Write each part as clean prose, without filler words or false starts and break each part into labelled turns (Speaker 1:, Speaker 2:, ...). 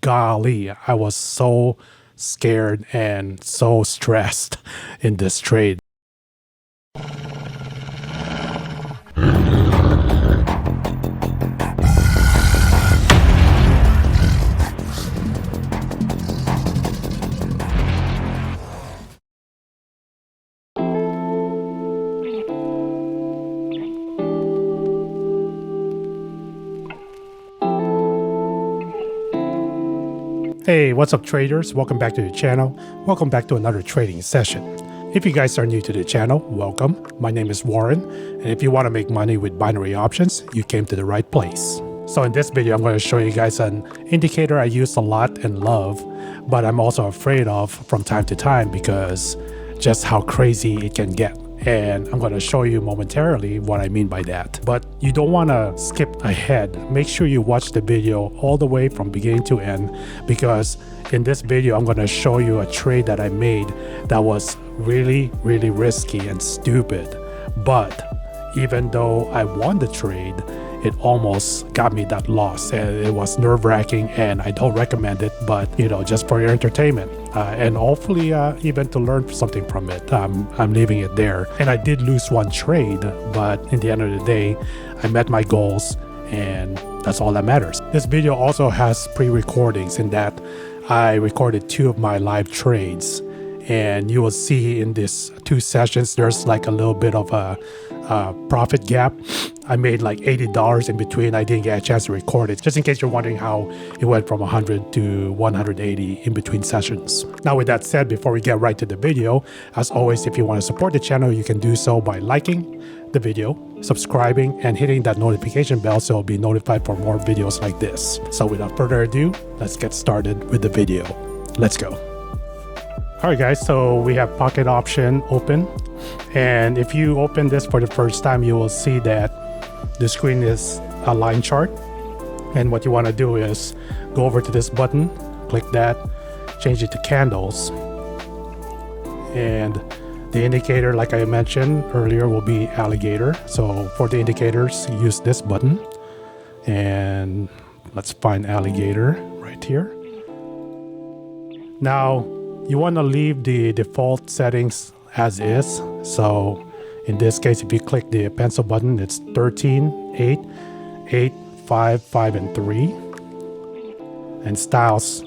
Speaker 1: golly, I was so scared and so stressed in this trade. Hey, what's up traders? Welcome back to the channel. Welcome back to another trading session. If you guys are new to the channel, welcome. My name is Warren, and if you want to make money with binary options, you came to the right place. So in this video, I'm going to show you guys an indicator I use a lot and love, but I'm also afraid of from time to time because just how crazy it can get. And I'm going to show you momentarily what I mean by that. But you don't want to skip ahead. Make sure you watch the video all the way from beginning to end, because in this video I'm going to show you a trade that I made that was really risky and stupid. But even though I won the trade, it almost got me that loss, and it was nerve-wracking, and I don't recommend it, but you know, just for your entertainment and hopefully even to learn something from it. I'm leaving it there. And I did lose one trade, but in the end of the day, I met my goals, and that's all that matters. This video also has pre-recordings in that I recorded 2 of my live trades, and you will see in these 2 sessions there's like a little bit of a profit gap. I made like $80 in between. I didn't get a chance to record it, just in case you're wondering how it went from 100 to 180 in between sessions. Now with that said, before we get right to the video, as always, if you want to support the channel, you can do so by liking the video, subscribing, and hitting that notification bell so you'll be notified for more videos like this. So without further ado, let's get started with the video. Let's go. All right guys, so we have pocket option open, and if you open this for the first time, you will see that the screen is a line chart, and what you want to do is go over to this button, click that, change it to candles, and the indicator, like I mentioned earlier, will be Alligator. So for the indicators, use this button, and let's find Alligator right here. Now you want to leave the default settings as is. So in this case, if you click the pencil button, it's 13, 8, 8, 5, 5, and 3. And styles,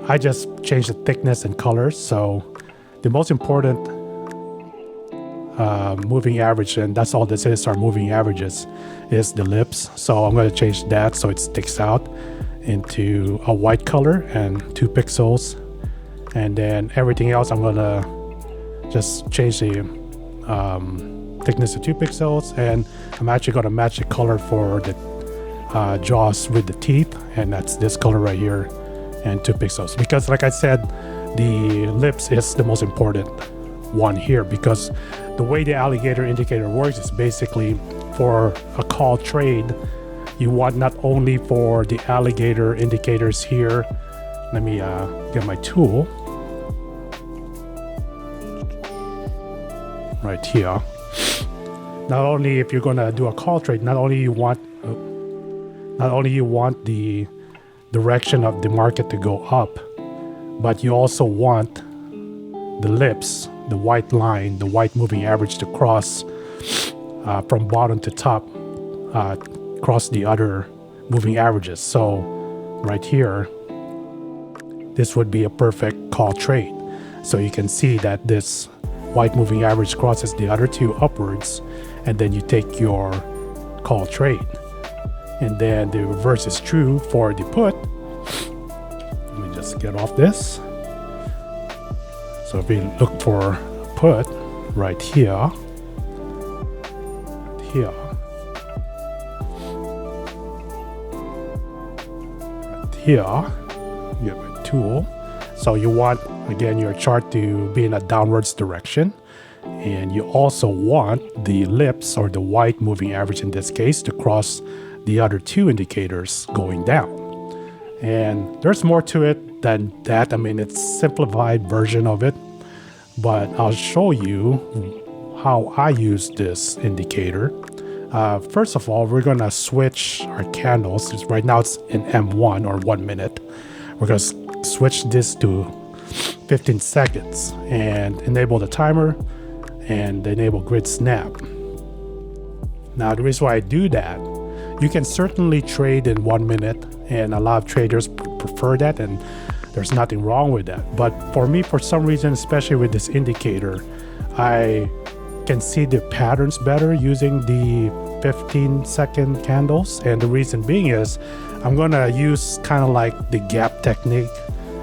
Speaker 1: I just changed the thickness and colors. So the most important moving average, and that's all this is, are moving averages, is the lips. So I'm going to change that so it sticks out into a white color and 2 pixels. And then everything else, I'm going to just change the thickness to 2 pixels, and I'm actually going to match the color for the jaws with the teeth, and that's this color right here, and 2 pixels. Because like I said, the lips is the most important one here, because the way the Alligator indicator works is basically for a call trade, you want not only for the Alligator indicators here. Let me get my tool right here. Not only if you're going to do a call trade, not only you want the direction of the market to go up, but you also want the lips, the white line, the white moving average to cross from bottom to top, cross the other moving averages. So right here, this would be a perfect call trade. So you can see that this white moving average crosses the other 2 upwards, and then you take your call trade. And then the reverse is true for the put. Let me just get off this. So if we look for put right here, get my tool. So you want, again, your chart to be in a downwards direction, and you also want the lips, or the white moving average in this case, to cross the other 2 indicators going down. And there's more to it than that. I mean, it's a simplified version of it, but I'll show you how I use this indicator. First of all, we're gonna switch our candles. Right now it's in M1, or 1 minute. we're going to switch this to 15 seconds and enable the timer and enable grid snap. Now, the reason why I do that, you can certainly trade in 1 minute, and a lot of traders prefer that, and there's nothing wrong with that. But for me, for some reason, especially with this indicator, I can see the patterns better using the 15-second candles. And the reason being is I'm going to use kind of like the gap technique.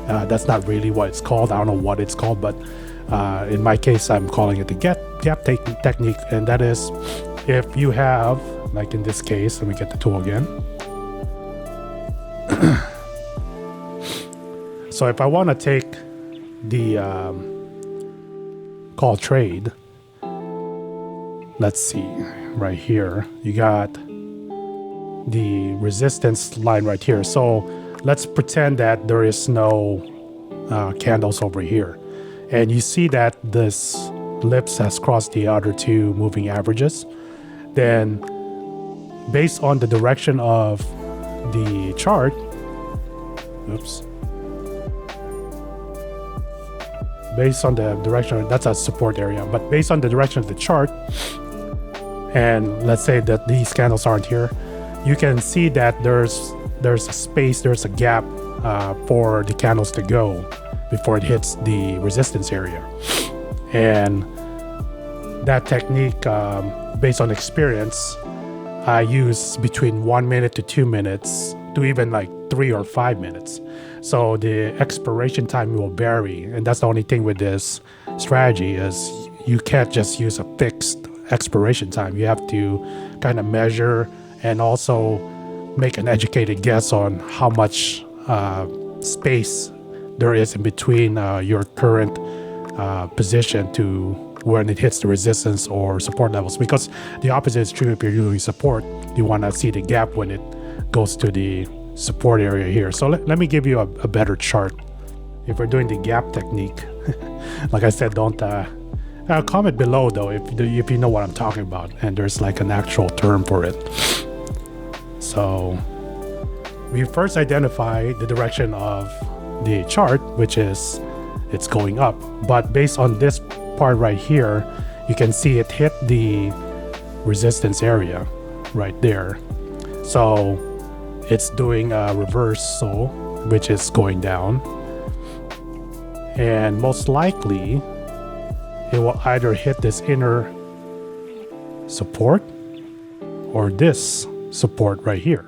Speaker 1: That's not really what it's called. I don't know what it's called, but in my case, I'm calling it the gap technique. And that is, if you have, like in this case, let me get the tool again. So if I want to take the call trade, let's see, right here, you got the resistance line right here. So let's pretend that there is no candles over here. And you see that this ellipse has crossed the other two moving averages. Then based on the direction of the chart, based on the direction, that's a support area, but based on the direction of the chart, and let's say that these candles aren't here, you can see that there's a space, there's a gap for the candles to go before it hits the resistance area. And that technique, based on experience, I use between 1 minute to 2 minutes to even like 3 or 5 minutes. So the expiration time will vary, and that's the only thing with this strategy is you can't just use a fixed expiration time. You have to kind of measure and also make an educated guess on how much space there is in between your current position to when it hits the resistance or support levels. Because the opposite is true. If you're doing support, you want to see the gap when it goes to the support area here. So let me give you a better chart. If we're doing the gap technique, like I said, don't comment below though if you know what I'm talking about and there's like an actual term for it. So we first identify the direction of the chart, which is it's going up. But based on this part right here, you can see it hit the resistance area right there. So it's doing a reversal, which is going down. And most likely, it will either hit this inner support or this support right here.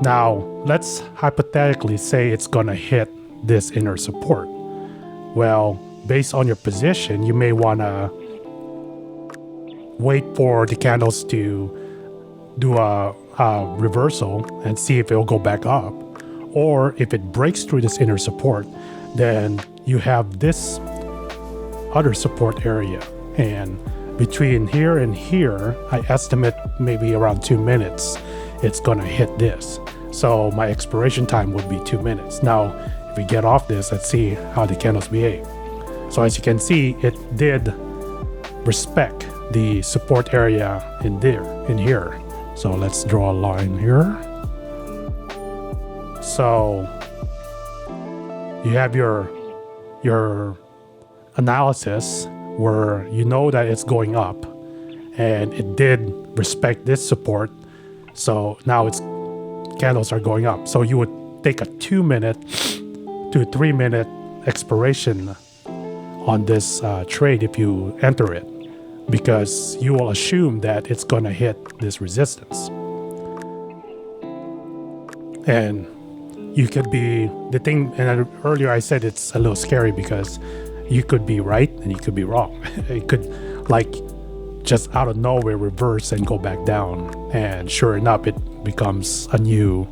Speaker 1: Now, let's hypothetically say it's going to hit this inner support. Well, based on your position, you may want to wait for the candles to do a reversal and see if it'll go back up. Or if it breaks through this inner support, then you have this other support area. And between here and here, I estimate maybe around 2 minutes, it's going to hit this. So my expiration time would be 2 minutes. Now, if we get off this, let's see how the candles behave. So as you can see, it did respect the support area in here. So let's draw a line here. So you have your analysis where you know that it's going up and it did respect this support. So now its candles are going up. So you would take a 2 minute to 3 minute expiration on this trade if you enter it, because you will assume that it's going to hit this resistance. And you could be the thing, and earlier I said it's a little scary because you could be right and you could be wrong. It could like just out of nowhere reverse and go back down, and sure enough it becomes a new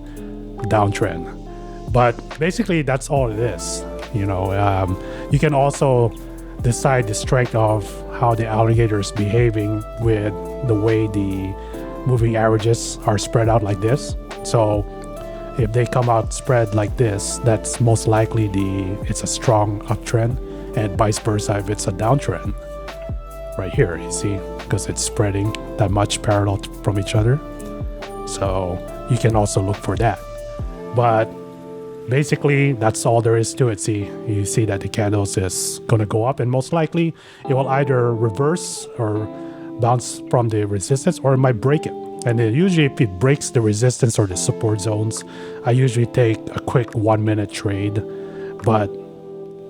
Speaker 1: downtrend. But basically that's all it is. You can also decide the strength of how the alligator is behaving with the way the moving averages are spread out like this. So if they come out spread like this, that's most likely it's a strong uptrend, and vice versa if it's a downtrend. Right here, you see, because it's spreading that much parallel from each other. So you can also look for that. But Basically, that's all there is to it. See, you see that the candles is going to go up, and most likely it will either reverse or bounce from the resistance, or it might break it. And then usually if it breaks the resistance or the support zones, I usually take a quick 1 minute trade. But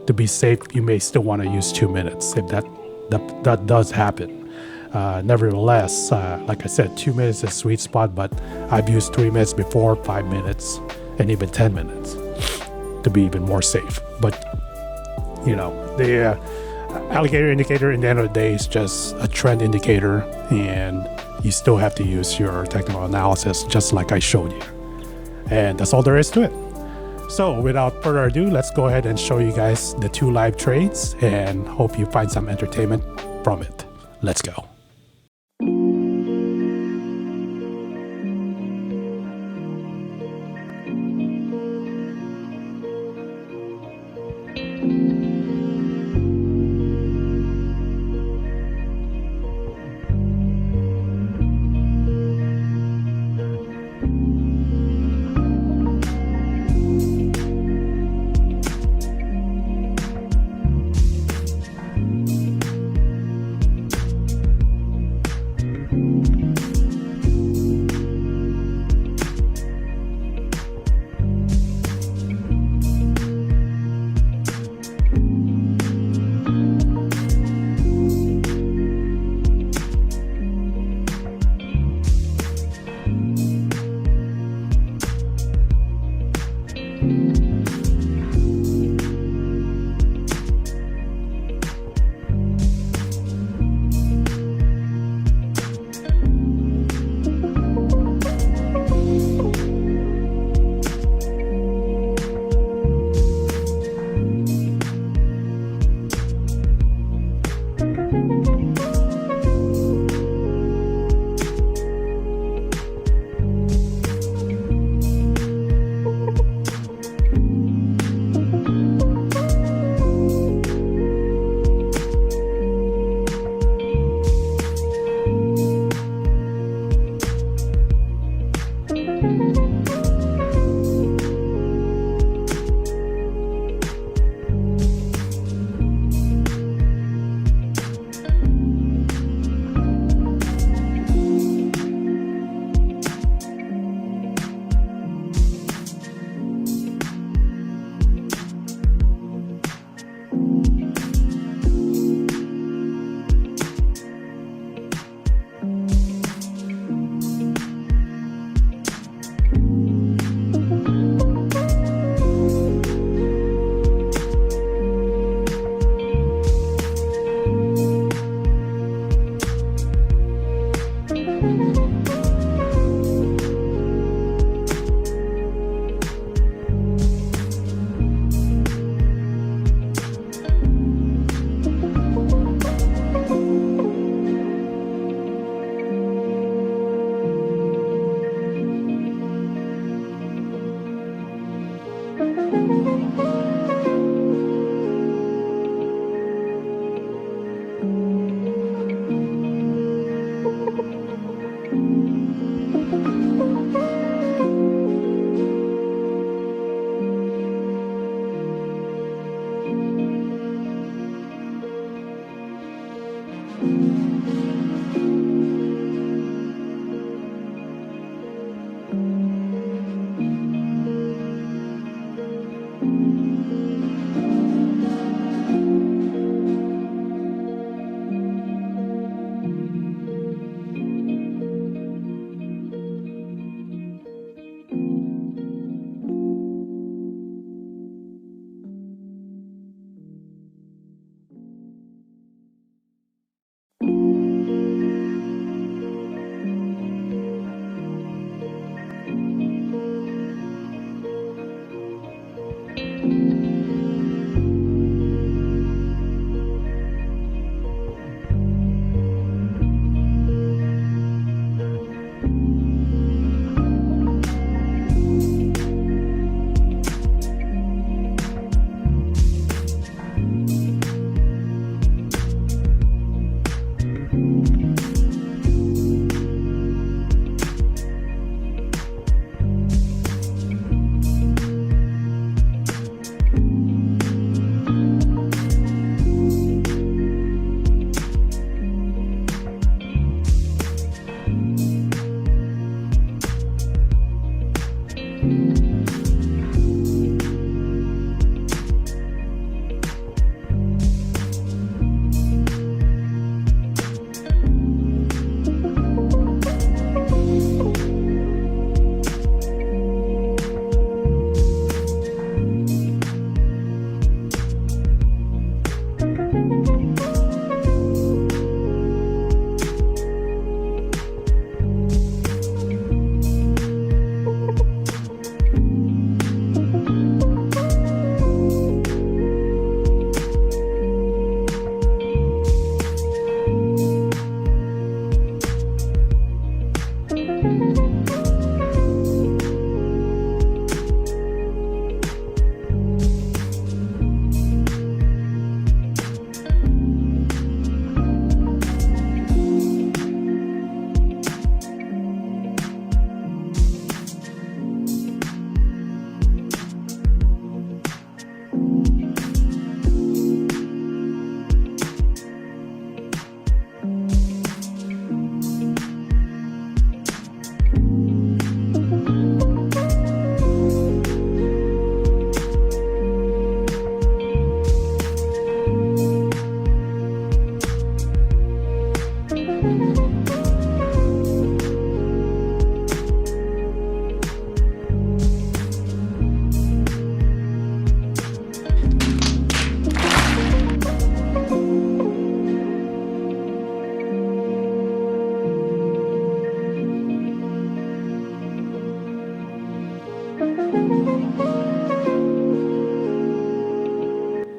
Speaker 1: to be safe, you may still want to use 2 minutes if that does happen. Nevertheless, like I said, 2 minutes is a sweet spot, but I've used 3 minutes before, 5 minutes, and even 10 minutes to be even more safe. But the alligator indicator in the end of the day is just a trend indicator, and you still have to use your technical analysis just like I showed you. And that's all there is to it. So without further ado, let's go ahead and show you guys the 2 live trades and hope you find some entertainment from it. Let's go.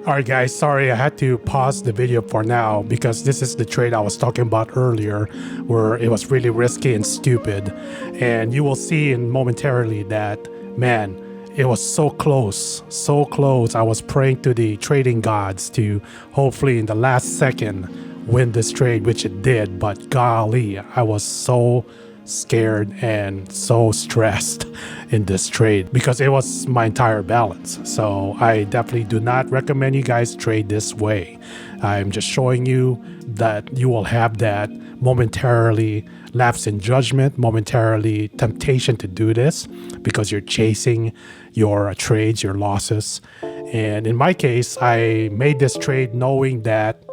Speaker 1: Alright guys, sorry I had to pause the video for now because this is the trade I was talking about earlier where it was really risky and stupid, and you will see in momentarily that, man, it was so close, so close. I was praying to the trading gods to hopefully in the last second win this trade, which it did, but golly, I was so scared and so stressed in this trade because it was my entire balance. So I definitely do not recommend you guys trade this way. I'm just showing you that you will have that momentarily lapse in judgment, momentarily temptation to do this because you're chasing your trades, your losses. And in my case, I made this trade knowing that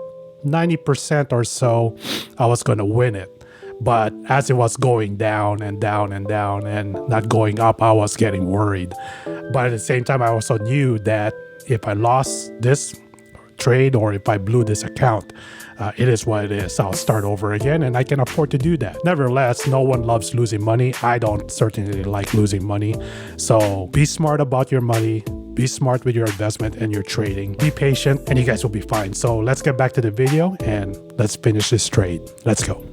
Speaker 1: 90% or so I was going to win it. But as it was going down and down and down and not going up, I was getting worried. But at the same time, I also knew that if I lost this trade or if I blew this account, it is what it is. I'll start over again and I can afford to do that. Nevertheless, no one loves losing money. I don't certainly like losing money. So be smart about your money. Be smart with your investment and your trading. Be patient and you guys will be fine. So let's get back to the video and let's finish this trade. Let's go.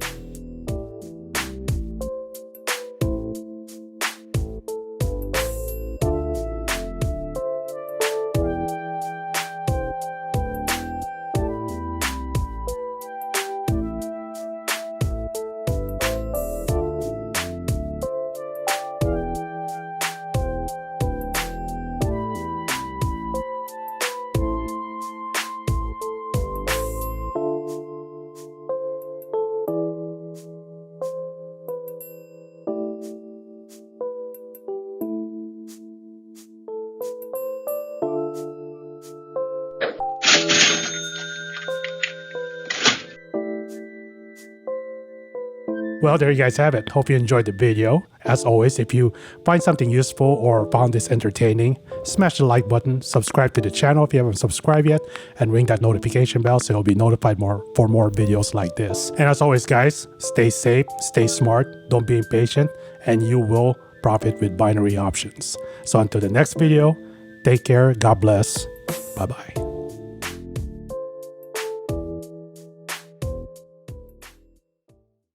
Speaker 1: Well, there you guys have it. Hope you enjoyed the video. As always, if you find something useful or found this entertaining, smash the like button, subscribe to the channel if you haven't subscribed yet, and ring that notification bell so you'll be notified for more videos like this. And as always, guys, stay safe, stay smart, don't be impatient, and you will profit with binary options. So until the next video, take care, God bless, bye-bye.